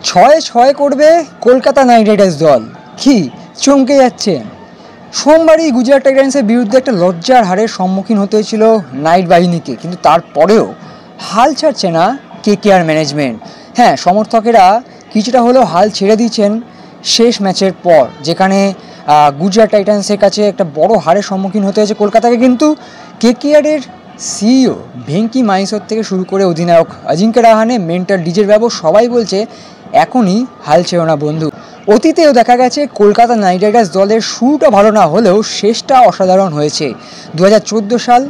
ছয় ছয় করবে কলকাতা নাইট রাইডার্স দল, কি চমকে যাচ্ছে। সোমবারই গুজরাট টাইটান্সের বিরুদ্ধে একটা লজ্জার হারের সম্মুখীন হতে হয়েছিল নাইট বাহিনীকে, কিন্তু তারপরেও হাল ছাড়ছে না কেকেআর ম্যানেজমেন্ট। হ্যাঁ, সমর্থকেরা কিছুটা হলেও হাল ছেড়ে দিয়েছেন শেষ ম্যাচের পর, যেখানে গুজরাট টাইটান্সের কাছে একটা বড় হারের সম্মুখীন হতে হয়েছে কলকাতাকে। কিন্তু কেকেআরের সিইও ভেঙ্কি মাইসোর থেকে শুরু করে অধিনায়ক Ajinkya Rahane, mentor DJ Bravo সবাই বলছে এখনই হাল ছেড়ো না বন্ধু। অতীতেও দেখা গেছে কলকাতা নাইট রাইডার্স দলের শুরুটা ভালো না হলেও শেষটা অসাধারণ হয়েছে। 2014 সাল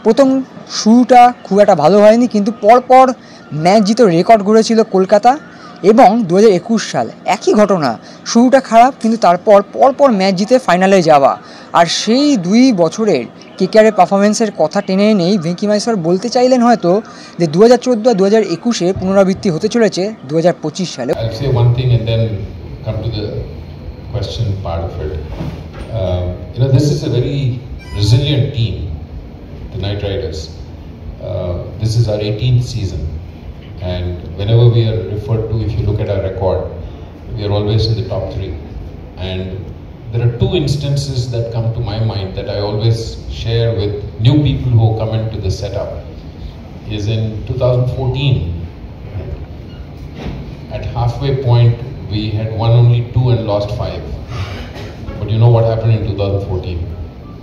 প্রথম শুরুটা খুব একটা ভালো হয়নি, কিন্তু পরপর ম্যাচ জিতে রেকর্ড গড়েছিল কলকাতা। এবং 2021 সাল একই ঘটনা, শুরুটা খারাপ কিন্তু তারপর পরপর ম্যাচ জিতে ফাইনালে যাওয়া। আর সেই 2 বছরের কেকেআরের পারফরমেন্সের কথা টেনে এনেই ভেঙ্কি মাইসোর বলতে চাইলেন হয়তো যে 2014 আর 2021 পুনরাবৃত্তি হতে চলেছে 2025 সালে। Come to the question part of it. This is a very resilient team, the Knight Riders. This is our 18th season, and whenever we are referred to, if you look at our record, we are always in the top 3. And there are 2 instances that come to my mind that I always share with new people who come into the setup. Is in 2014, at halfway point, we had won only 2 and lost 5. But you know what happened in 2014?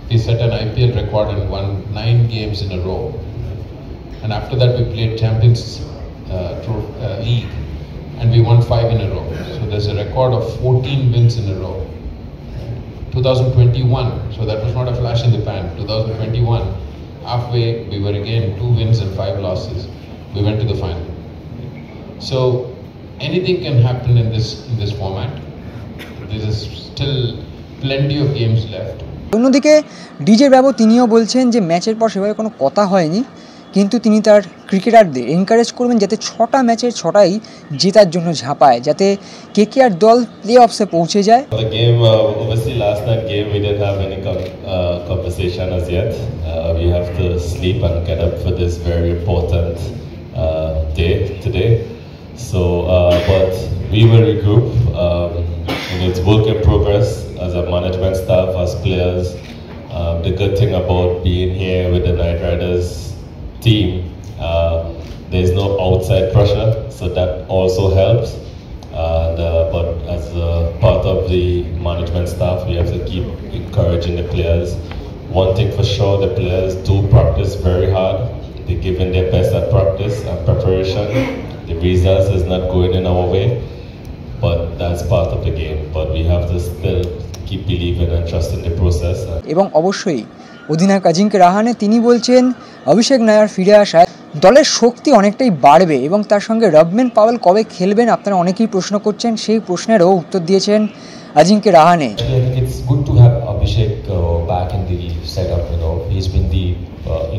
We set an IPL record and won 9 games in a row. And after that we played Champions League and we won 5 in a row. So there's a record of 14 wins in a row. 2021, so that was not a flash in the pan. 2021, halfway we were again 2 wins and 5 losses. We went to the final. So anything can happen in this format. There is still plenty of games left. অন্যদিকে DJ Bravo তিনিও বলছেন যে ম্যাচের পর সেভাবে কোনো কথা হয়নি, কিন্তু তিনি তার ক্রিকেটারদের এনকারেজ করবেন যাতে 6টা ম্যাচের 6টাই জেতার জন্য ঝাঁপায়, যাতে কেকেআর দল প্লে অফসে পৌঁছে যায়। The game, obviously last night game we didn't have any conversation as yet. We have to sleep and get up for this very important day today. So, but we will regroup. It's work in progress as a management staff, as players. The good thing about being here with the Knight Riders team, there's no outside pressure, so that also helps. But as a part of the management staff, we have to keep encouraging the players. One thing for sure, the players do practice very hard. They're giving their best at practice and preparation. The results is not going in our way, but that's part of the game. But we have to still keep believing and trusting the process. এবং অবশ্যই অধিনায়ক অজিঙ্ক্য রাহানে তিনি বলছেন অভিষেক নায়ার ফিরে আসায় দলের শক্তি অনেকটাই বাড়বে, এবং তার সঙ্গে রবম্যান পাওয়েল কবে খেলবেন আপনারা অনেকেই প্রশ্ন করছেন, সেই প্রশ্নেরও উত্তর দিয়েছেন Ajinkya Rahane. It's good to have Abhishek back in the setup. He's been the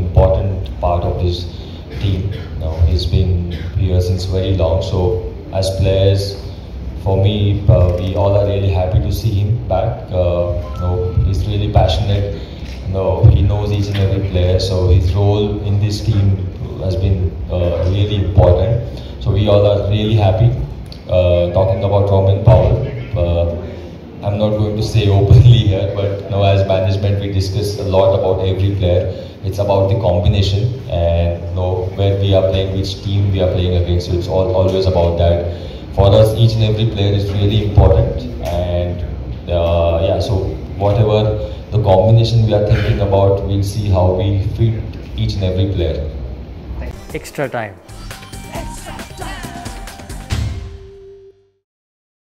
important part of this team. He's been here since very long. So as players, for me, we all are really happy to see him back. He's really passionate. He knows each and every player. So his role in this team has been really important. So we all are really happy. Talking about Roman Powell, I'm not going to say openly here, but as management we discuss a lot about every player. It's about the combination, and where we are playing, which team we are playing against. So it's always about that. For us, each and every player is really important, and so whatever the combination we are thinking about, we'll see how we fit each and every player. Extra time.